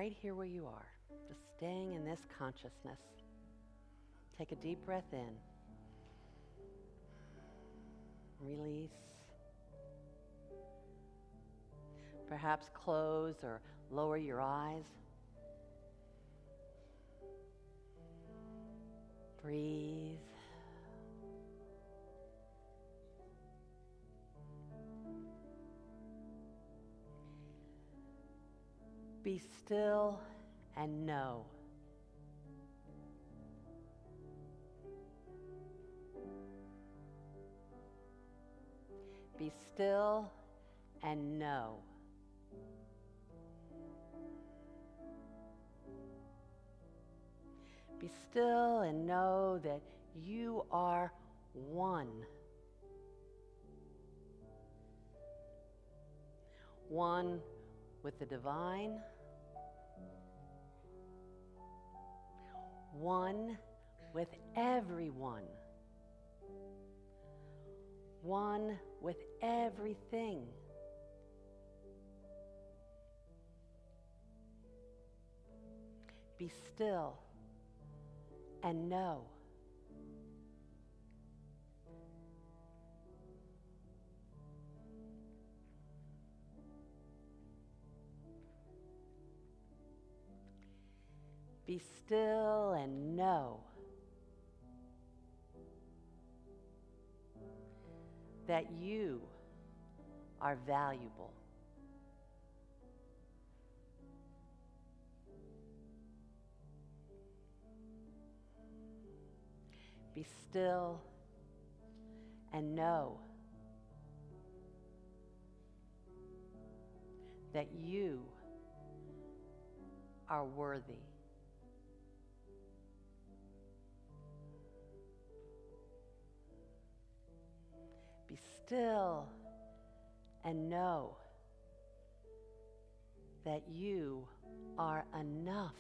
right here where you are, just staying in this consciousness. Take a deep breath in. Release. Perhaps close or lower your eyes. Breathe. Be still and know. Be still and know. Be still and know that you are one. One with the divine. One with everyone. One with everything. Be still and know. Be still and know that you are valuable. Be still and know that you are worthy. Be still and know that you are enough.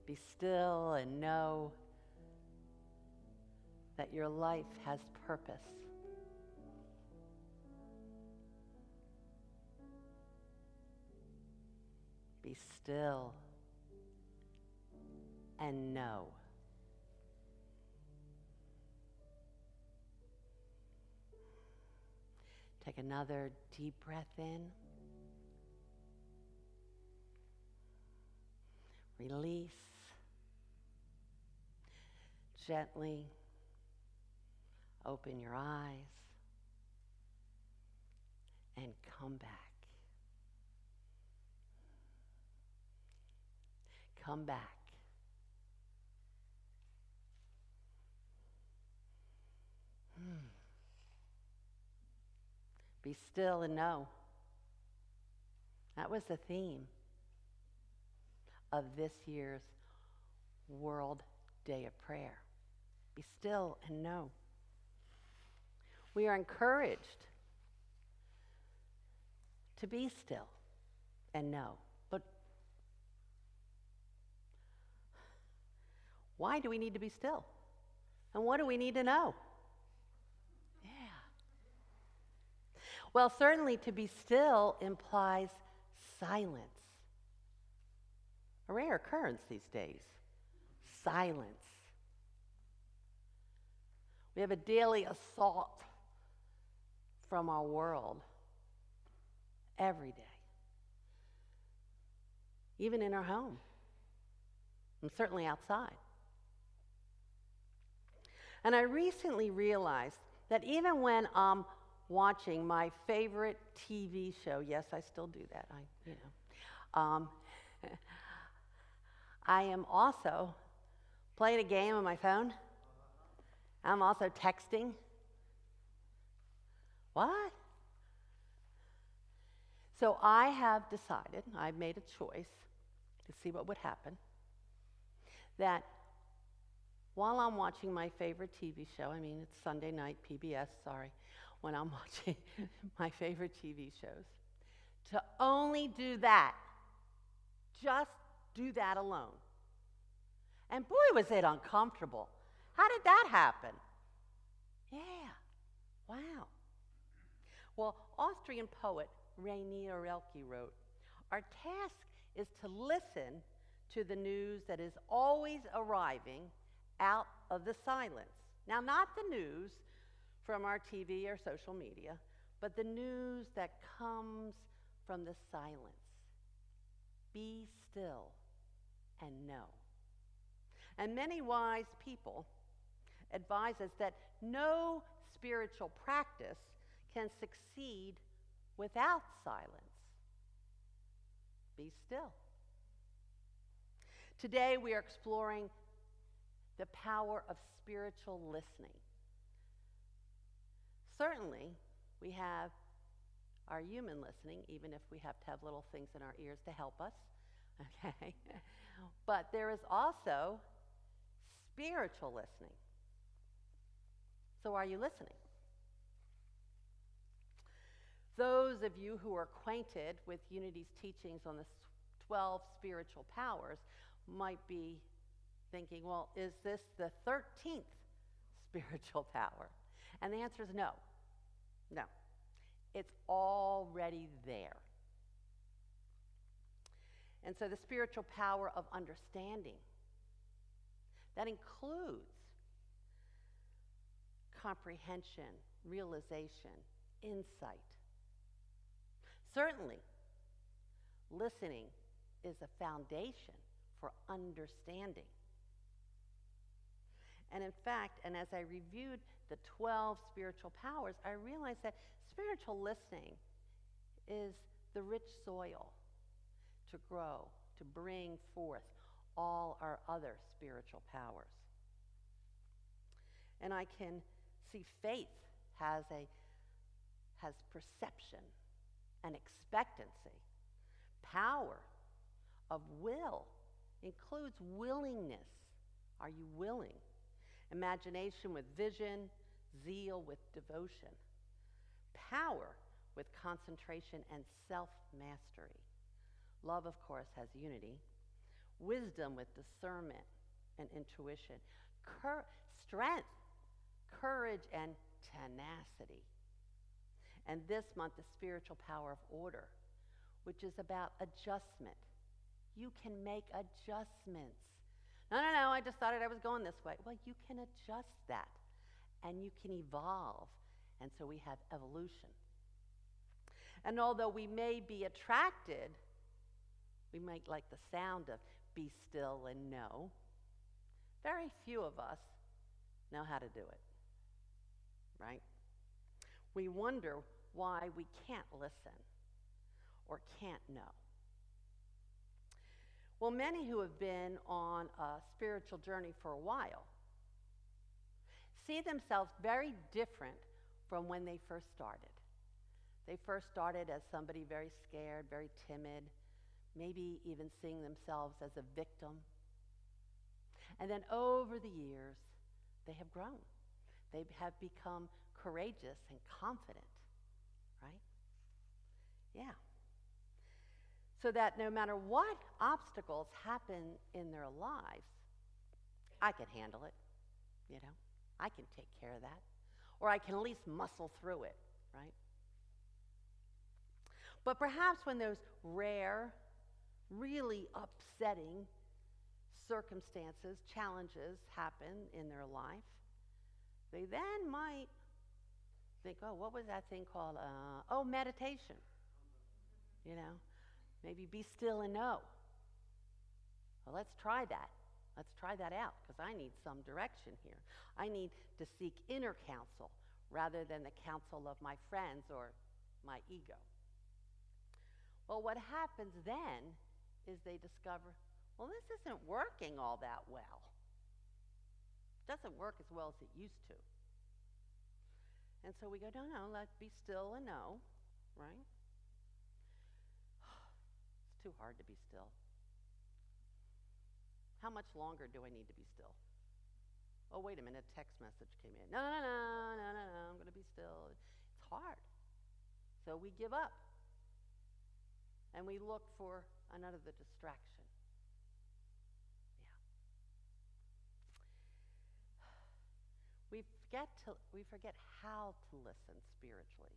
Be still and know that your life has purpose. Be still and know. Take another deep breath in. Release. Gently open your eyes and come back. Come back. Be still and know. That was the theme of this year's World Day of Prayer. Be still and know. We are encouraged to be still and know. But why do we need to be still? And what do we need to know? Yeah. Well, certainly to be still implies silence. A rare occurrence these days. Silence. We have a daily assault from our world every day, even in our home, and certainly outside. And I recently realized that even when I'm watching my favorite TV show, yes, I still do that, I am also playing a game on my phone. I'm also texting. What? So I have decided, I've made a choice to see what would happen, that while I'm watching my favorite TV show, it's Sunday night, PBS, sorry, when I'm watching my favorite TV shows, to only do that, just do that alone. And boy, was it uncomfortable. How did that happen? Yeah, wow. Well, Austrian poet Rainier Rilke wrote, "Our task is to listen to the news that is always arriving out of the silence." Now, not the news from our TV or social media, but the news that comes from the silence. Be still and know. And many wise people advise us that no spiritual practice can succeed without silence. Be still. Today we are exploring the power of spiritual listening. Certainly, we have our human listening, even if we have to have little things in our ears to help us, okay? But there is also spiritual listening. So are you listening? Those of you who are acquainted with Unity's teachings on the 12 spiritual powers might be thinking, well, is this the 13th spiritual power? And the answer is no. No. It's already there. And so the spiritual power of understanding, that includes comprehension, realization, insight. Certainly, listening is a foundation for understanding. And in fact, and as I reviewed the 12 spiritual powers, I realized that spiritual listening is the rich soil to grow, to bring forth all our other spiritual powers. And I can see faith has perception and expectancy. Power of will includes willingness. Are you willing? Imagination with vision, zeal with devotion. Power with concentration and self-mastery. Love, of course, has unity. Wisdom with discernment and intuition. Strength, courage, and tenacity. And this month, the spiritual power of order, which is about adjustment. You can make adjustments. No, I just thought I was going this way. Well, you can adjust that, and you can evolve. And so we have evolution. And although we may be attracted, we might like the sound of be still and know, very few of us know how to do it, right? We wonder why we can't listen or can't know. Well, many who have been on a spiritual journey for a while see themselves very different from when they first started. They first started as somebody very scared, very timid, maybe even seeing themselves as a victim. And then over the years, they have grown. They have become courageous and confident, right? Yeah. So that no matter what obstacles happen in their lives, I can handle it, you know? I can take care of that. Or I can at least muscle through it, right? But perhaps when those rare, really upsetting circumstances, challenges happen in their life, they then might think, oh, what was that thing called? Meditation. You know, maybe be still and know. Well, let's try that. Let's try that out, because I need some direction here. I need to seek inner counsel rather than the counsel of my friends or my ego. Well, what happens then is they discover, well, this isn't working all that well. It doesn't work as well as it used to. And so we go, no, let's be still and know, right? It's too hard to be still. How much longer do I need to be still? Oh, wait a minute, a text message came in. No, I'm going to be still. It's hard. So we give up. And we look for another distraction. We forget how to listen spiritually.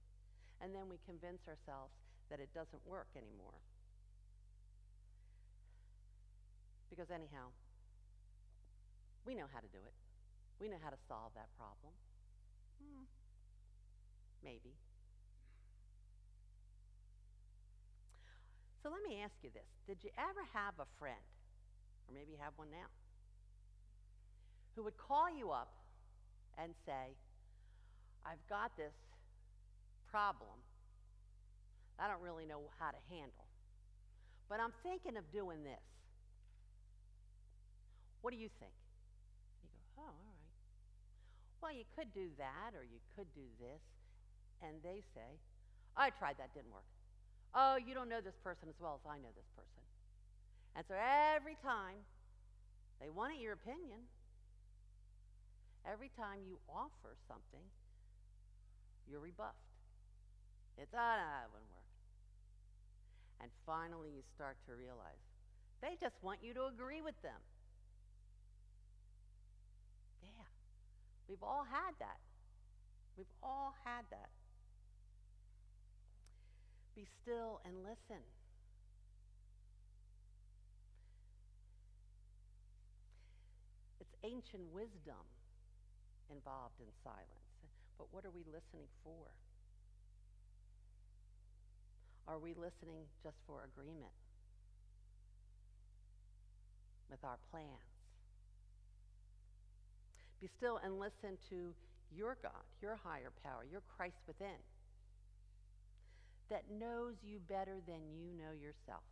And then we convince ourselves that it doesn't work anymore. Because anyhow, we know how to do it. We know how to solve that problem. Maybe. So let me ask you this. Did you ever have a friend, or maybe you have one now, who would call you up and say, I've got this problem I don't really know how to handle, but I'm thinking of doing this. What do you think? You go, oh, all right. Well, you could do that, or you could do this. And they say, I tried that, didn't work. Oh, you don't know this person as well as I know this person. And so every time they wanted your opinion, every time you offer something, you're rebuffed. It's, no, it wouldn't work. And finally you start to realize they just want you to agree with them. Yeah, we've all had that. We've all had that. Be still and listen. It's ancient wisdom involved in silence. But what are we listening for? Are we listening just for agreement with our plans? Be still and listen to your God, your higher power, your Christ within, that knows you better than you know yourself.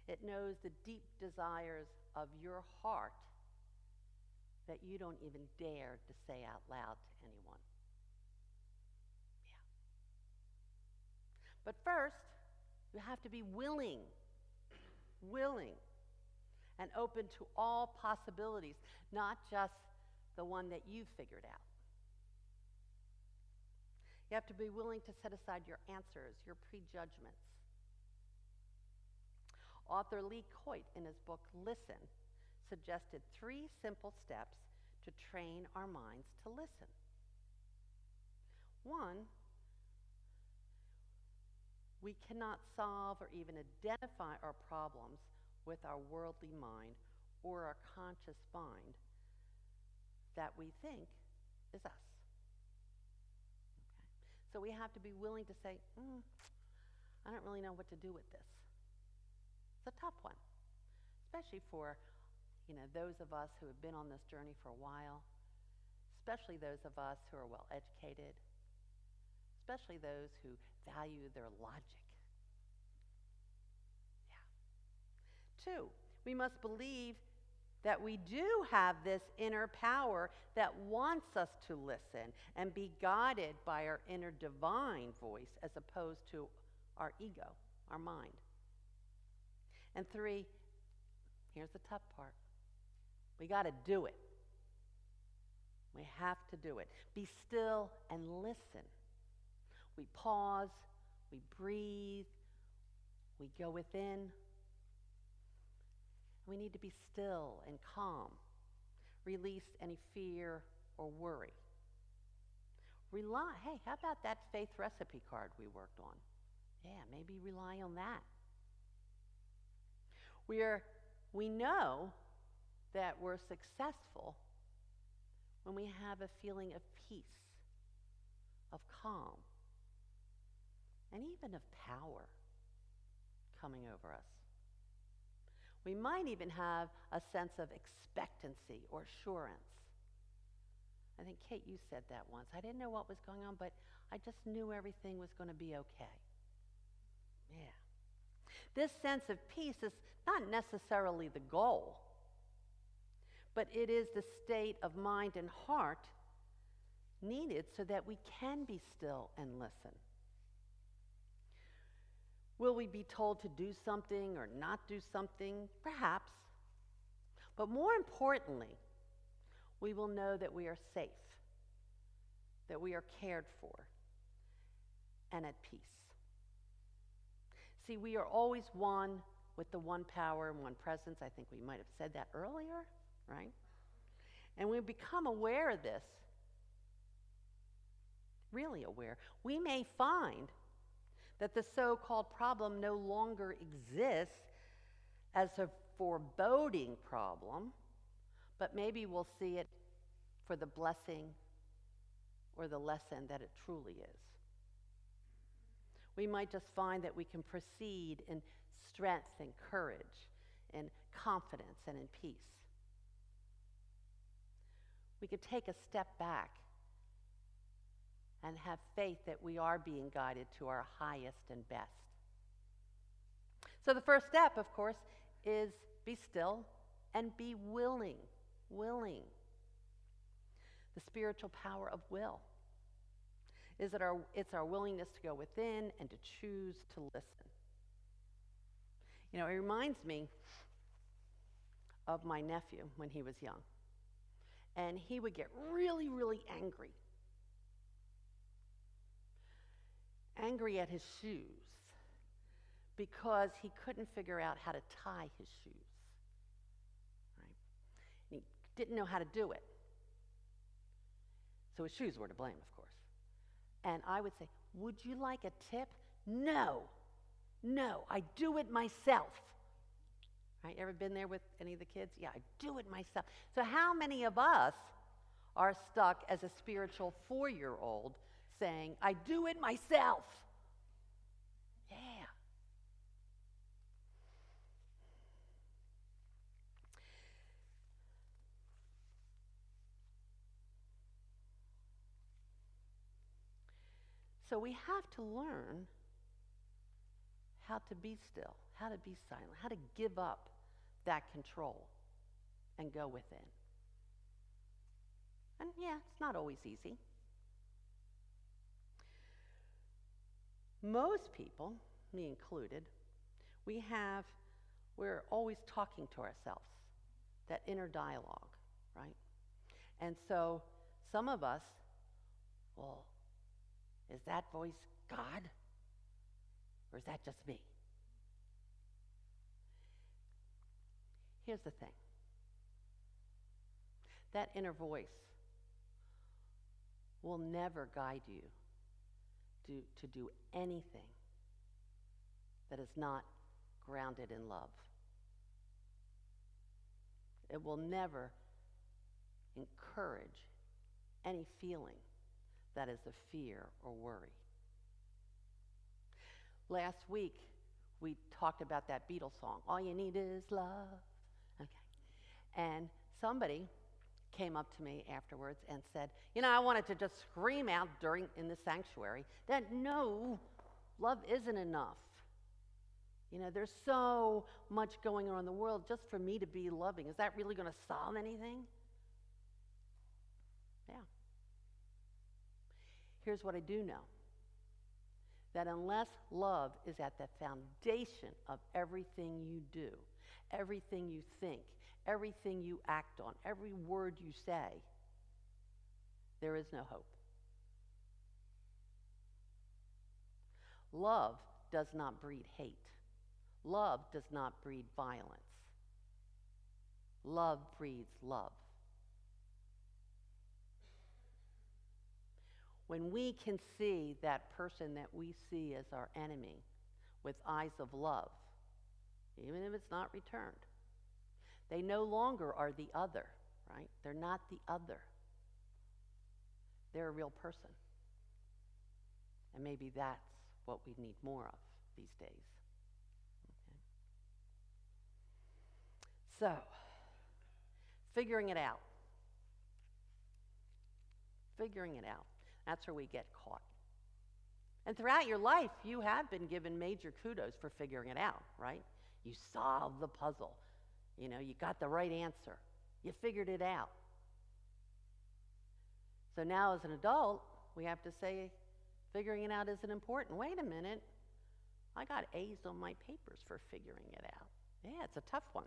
It knows the deep desires of your heart that you don't even dare to say out loud to anyone. Yeah. But first, you have to be willing and open to all possibilities, not just the one that you've figured out. You have to be willing to set aside your answers, your prejudgments. Author Lee Coit, in his book Listen, suggested 3 simple steps to train our minds to listen. 1, we cannot solve or even identify our problems with our worldly mind or our conscious mind that we think is us. Okay? So we have to be willing to say, I don't really know what to do with this. It's a tough one, especially for those of us who have been on this journey for a while, especially those of us who are well educated, especially those who value their logic. Yeah. 2, we must believe that we do have this inner power that wants us to listen and be guided by our inner divine voice as opposed to our ego, our mind. And 3, here's the tough part. We got to do it. We have to do it. Be still and listen. We pause, we breathe, we go within. We need to be still and calm. Release any fear or worry. Hey, how about that faith recipe card we worked on? Yeah, maybe rely on that. We know that we're successful when we have a feeling of peace, of calm, and even of power coming over us. We might even have a sense of expectancy or assurance. I think, Kate, you said that once. I didn't know what was going on, but I just knew everything was going to be okay. Yeah. This sense of peace is not necessarily the goal, but it is the state of mind and heart needed so that we can be still and listen. Will we be told to do something or not do something? Perhaps. But more importantly, we will know that we are safe, that we are cared for, and at peace. See, we are always one with the one power and one presence. I think we might have said that earlier, right? And we become aware of this really aware, we may find that the so-called problem no longer exists as a foreboding problem, but maybe we'll see it for the blessing or the lesson that it truly is. We might just find that we can proceed in strength and courage, in confidence and in peace. We could take a step back and have faith that we are being guided to our highest and best. So the first step, of course, is be still and be willing. Willing. The spiritual power of will. It's our willingness to go within and to choose to listen. You know, it reminds me of my nephew when he was young. And he would get really, really angry. Angry at his shoes because he couldn't figure out how to tie his shoes. Right? He didn't know how to do it. So his shoes were to blame, of course. And I would say, would you like a tip? No, I do it myself. Right? Ever been there with any of the kids? Yeah, I do it myself. So how many of us are stuck as a spiritual 4-year-old saying, I do it myself? Yeah. So we have to learn how to be still, how to be silent, how to give up that control and go within. And yeah, it's not always easy. Most people, me included, we're always talking to ourselves, that inner dialogue, right? And so some of us, well, is that voice God? Or is that just me? Here's the thing. That inner voice will never guide you to do anything that is not grounded in love. It will never encourage any feeling that is of fear or worry. Last week, we talked about that Beatles song, All You Need Is Love. Okay. And somebody came up to me afterwards and said, you know, I wanted to just scream out in the sanctuary that no, love isn't enough. You know, there's so much going on in the world just for me to be loving. Is that really going to solve anything? Yeah. Here's what I do know. That unless love is at the foundation of everything you do, everything you think, everything you act on, every word you say, there is no hope. Love does not breed hate. Love does not breed violence. Love breeds love. When we can see that person that we see as our enemy with eyes of love, even if it's not returned, they no longer are the other, right? They're not the other. They're a real person. And maybe that's what we need more of these days. Okay. So, figuring it out. Figuring it out. That's where we get caught. And throughout your life, you have been given major kudos for figuring it out, right? You solved the puzzle. You know, you got the right answer. You figured it out. So now as an adult, we have to say, figuring it out isn't important. Wait a minute. I got A's on my papers for figuring it out. Yeah, it's a tough one.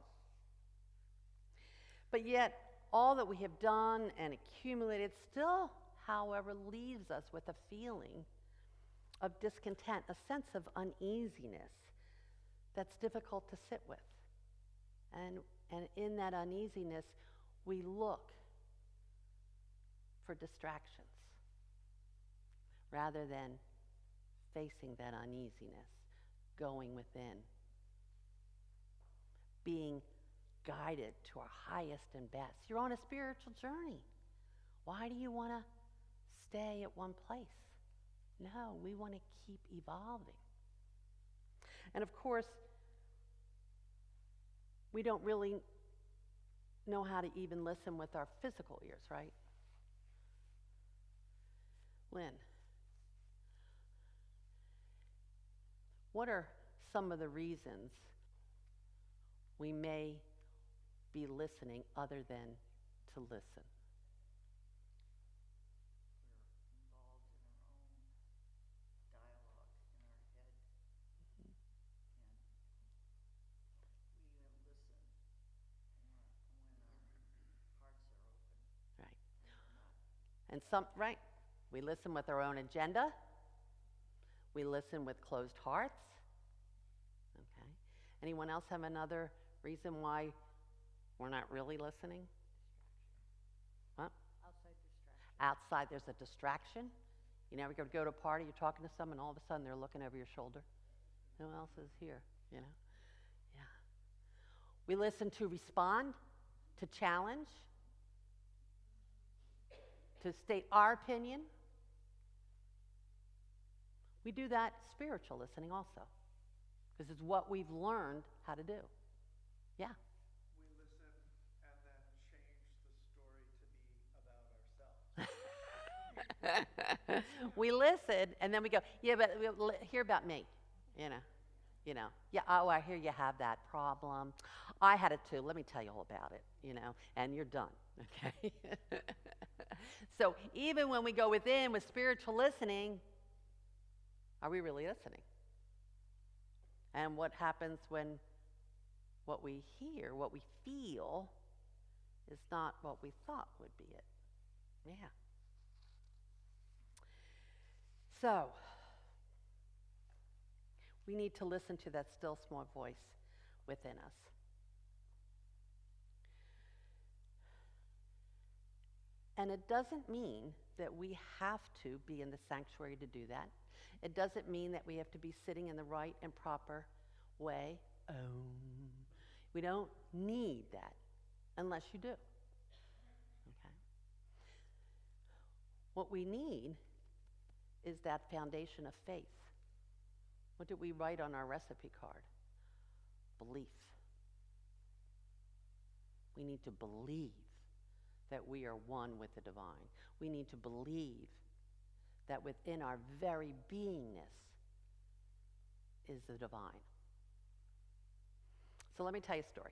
But yet, all that we have done and accumulated still, however, leaves us with a feeling of discontent, a sense of uneasiness that's difficult to sit with. And in that uneasiness, we look for distractions. rather than facing that uneasiness, going within, being guided to our highest and best. You're on a spiritual journey. Why do you want to stay at one place? No, we want to keep evolving. And of course, we don't really know how to even listen with our physical ears, right? Lynn, what are some of the reasons we may be listening other than to listen? Right. Right. We listen with our own agenda. We listen with closed hearts. Okay. Anyone else have another reason why we're not really listening? What? Outside, there's a distraction. You never go to a party, you're talking to someone, all of a sudden they're looking over your shoulder. Who else is here? Yeah. We listen to respond, to challenge, to state our opinion. We do that spiritual listening also, because it's what we've learned how to do. Yeah. We listen and then change the story to be about ourselves. We listen and then we go, yeah, but hear about me, you know. Yeah, oh, I hear you have that problem. I had it too. Let me tell you all about it, and you're done, okay? So even when we go within with spiritual listening, are we really listening? And what happens when what we hear, what we feel, is not what we thought would be it? Yeah. So, we need to listen to that still small voice within us. And it doesn't mean that we have to be in the sanctuary to do that. It doesn't mean that we have to be sitting in the right and proper way. We don't need that unless you do. Okay? What we need is that foundation of faith. What did we write on our recipe card? Belief. We need to believe that we are one with the divine. We need to believe that within our very beingness is the divine. So let me tell you a story.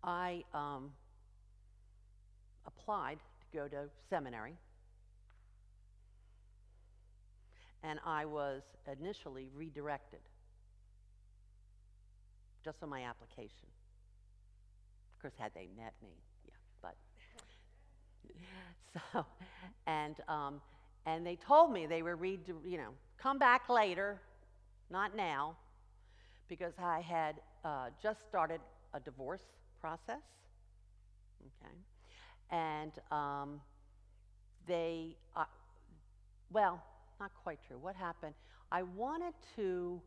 I applied to go to seminary, and I was initially redirected just on my application. Of course, had they met me, yeah, but so, and they told me they were come back later, not now, because I had just started a divorce process. Okay, and they, well, not quite true. What happened? I wanted to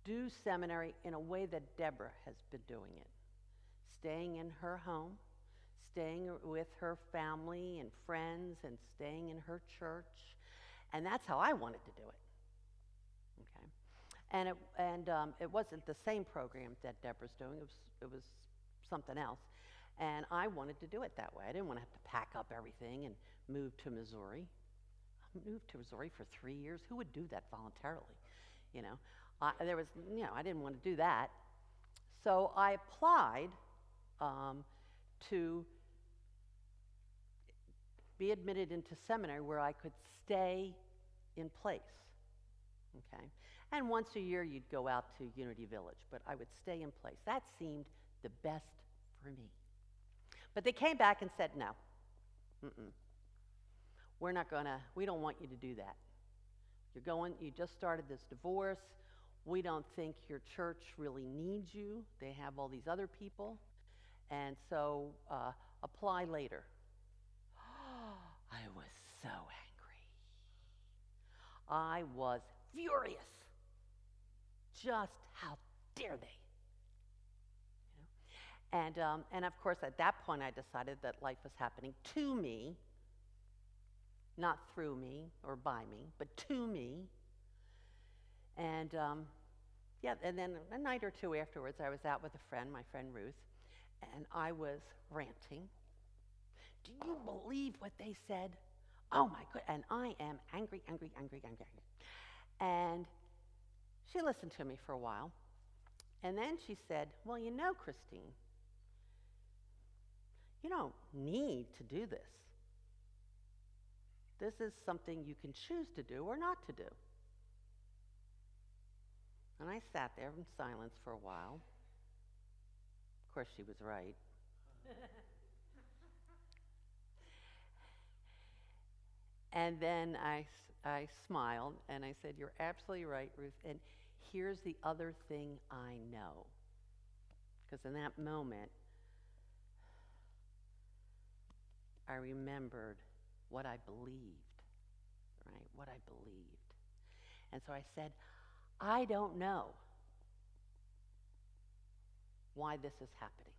do seminary in a way that Deborah has been doing it, staying in her home, staying with her family and friends, and staying in her church, and that's how I wanted to do it. Okay, and it wasn't the same program that Deborah's doing. It was something else, and I wanted to do it that way. I didn't want to have to pack up everything and move to Missouri. I moved to Missouri for 3 years. Who would do that voluntarily? I didn't want to do that. So I applied to be admitted into seminary where I could stay in place. Okay, and once a year you'd go out to Unity Village, but I would stay in place. That seemed the best for me. But they came back and said, no, we don't want you to do that. You just started this divorce. We don't think your church really needs you. They have all these other people. And so apply later. I was so angry. I was furious. Just how dare they? And of course, at that point, I decided that life was happening to me, not through me or by me, but to me. And yeah, and then a night or two afterwards, I was out with a friend, my friend Ruth, and I was ranting. Do you believe what they said? Oh my God! And I am angry, angry, angry, angry, angry. And she listened to me for a while, and then she said, "Well, you know, Christine, you don't need to do this. This is something you can choose to do or not to do." And I sat there in silence for a while. Of course, she was right. And then I smiled and I said, "You're absolutely right, Ruth. And here's the other thing I know." Because in that moment, I remembered what I believed, right? What I believed. And so I said, "I don't know why this is happening,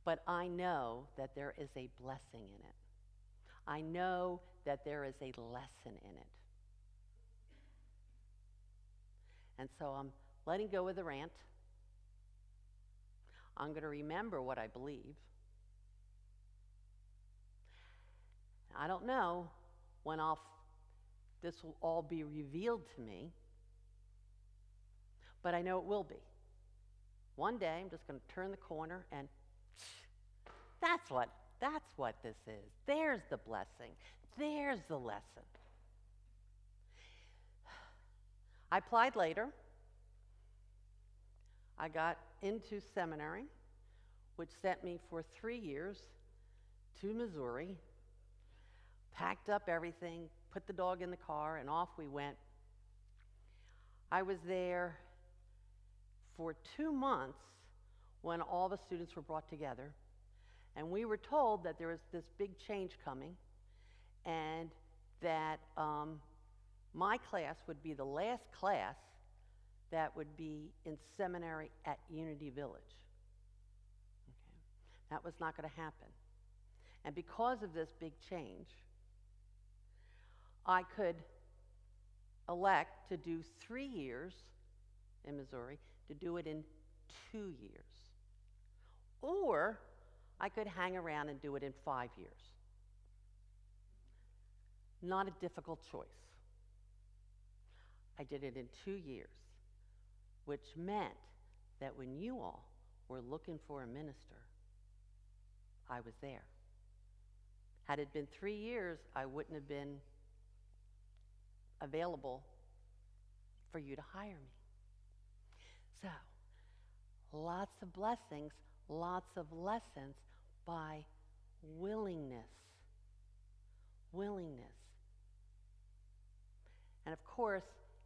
but I know that there is a blessing in it. I know that there is a lesson in it." And so I'm letting go of the rant. I'm going to remember what I believe. I don't know when this will all be revealed to me, but I know it will be. One day I'm just going to turn the corner and that's what this is. There's the blessing. There's the lesson. I applied later. I got into seminary, which sent me for 3 years to Missouri, packed up everything, put the dog in the car, and off we went. I was there for 2 months when all the students were brought together, and we were told that there was this big change coming, and that my class would be the last class that would be in seminary at Unity Village. Okay. That was not going to happen. And because of this big change, I could elect to do 3 years in Missouri, to do it in 2 years. Or I could hang around and do it in 5 years. Not a difficult choice. I did it in 2 years, which meant that when you all were looking for a minister, I was there. Had it been 3 years, I wouldn't have been available for you to hire me. So, lots of blessings, lots of lessons by willingness. Willingness. And of course,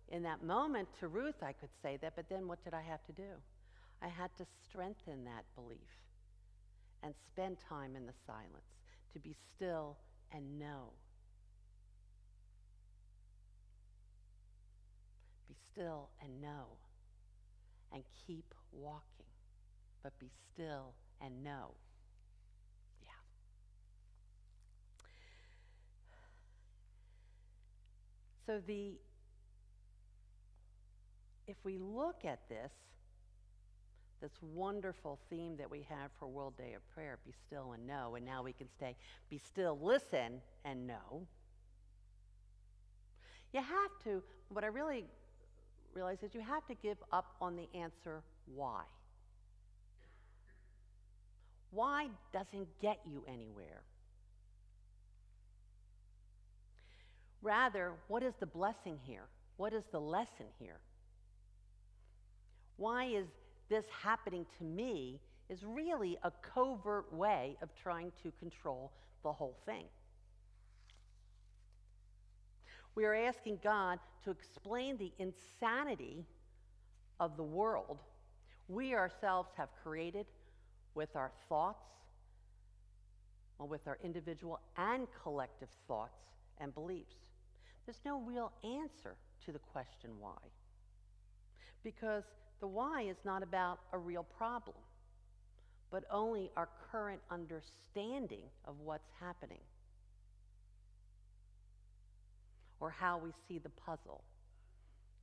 in that moment to Ruth, I could say that, but then what did I have to do? I had to strengthen that belief and spend time in the silence, to be still and know. Be still and know, and keep walking, but be still and know. Yeah. So if we look at this wonderful theme that we have for World Day of Prayer, be still and know, and now we can stay, be still, listen, and know. You have to, what I really realize is you have to give up on the answer why. Why doesn't get you anywhere. Rather, what is the blessing here? What is the lesson here? Why is this happening to me is really a covert way of trying to control the whole thing. We are asking God to explain the insanity of the world we ourselves have created with our thoughts, or with our individual and collective thoughts and beliefs. There's no real answer to the question why, because the why is not about a real problem, but only our current understanding of what's happening, or how we see the puzzle,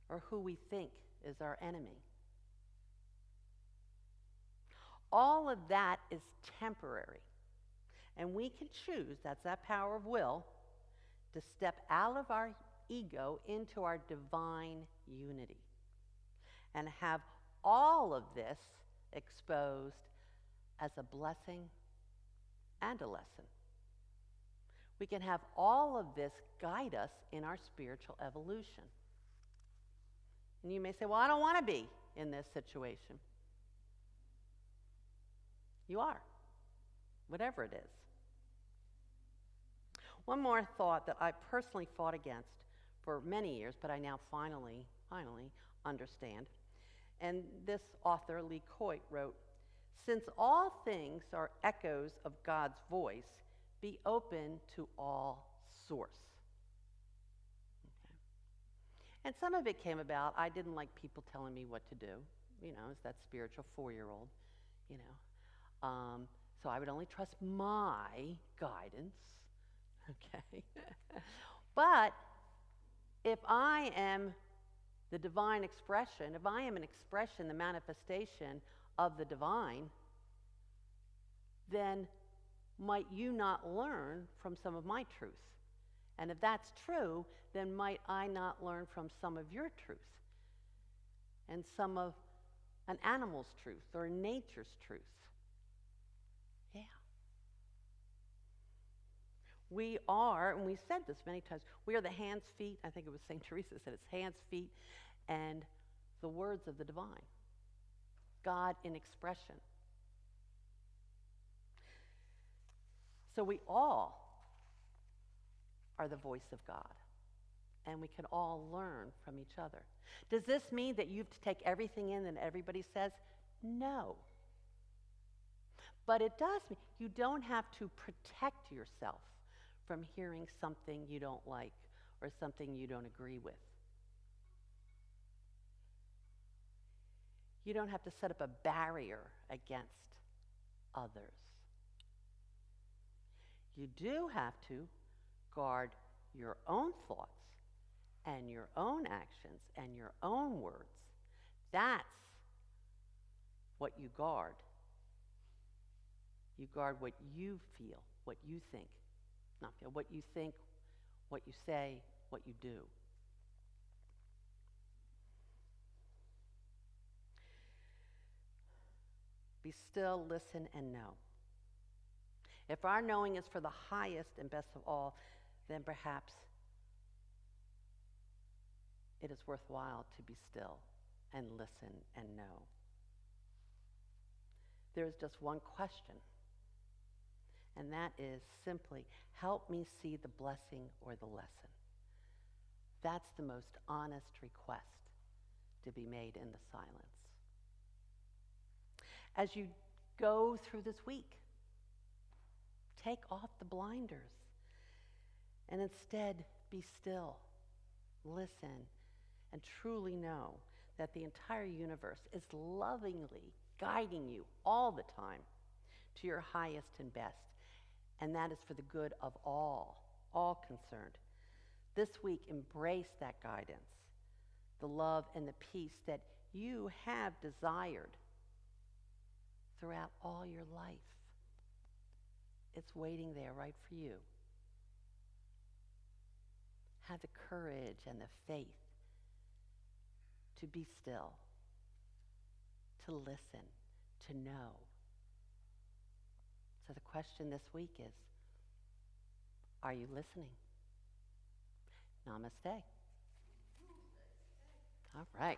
or who we think is our enemy. All of that is temporary, and we can choose, that's that power of will, to step out of our ego into our divine unity and have all of this exposed as a blessing and a lesson. We can have all of this guide us in our spiritual evolution. And you may say, well, I don't want to be in this situation. You are, whatever it is. One more thought that I personally fought against for many years, but I now finally understand. And this author, Lee Coit, wrote, "Since all things are echoes of God's voice, be open to all source." Okay. And some of it came about, I didn't like people telling me what to do, as that spiritual 4-year-old, so I would only trust my guidance, okay? But if I am the divine expression, if I am an expression, the manifestation of the divine, then might you not learn from some of my truth? And if that's true, then might I not learn from some of your truth? And some of an animal's truth or nature's truth? Yeah. We are, and we've said this many times, we are the hands, feet, I think it was St. Teresa said it's hands, feet, and the words of the divine. God in expression. So we all are the voice of God, and we can all learn from each other. Does this mean that you have to take everything in that everybody says? No. But it does mean you don't have to protect yourself from hearing something you don't like or something you don't agree with. You don't have to set up a barrier against others. You do have to guard your own thoughts and your own actions and your own words. That's what you guard. You guard what you feel, what you think. Not feel, what you think, what you say, what you do. Be still, listen, and know. If our knowing is for the highest and best of all, then perhaps it is worthwhile to be still and listen and know. There is just one question, and that is simply, help me see the blessing or the lesson. That's the most honest request to be made in the silence. As you go through this week, take off the blinders and instead be still, listen, and truly know that the entire universe is lovingly guiding you all the time to your highest and best. And that is for the good of all concerned. This week, embrace that guidance, the love and the peace that you have desired throughout all your life. It's waiting there right for you. Have the courage and the faith to be still, to listen, to know. So the question this week is, are you listening? Namaste. All right.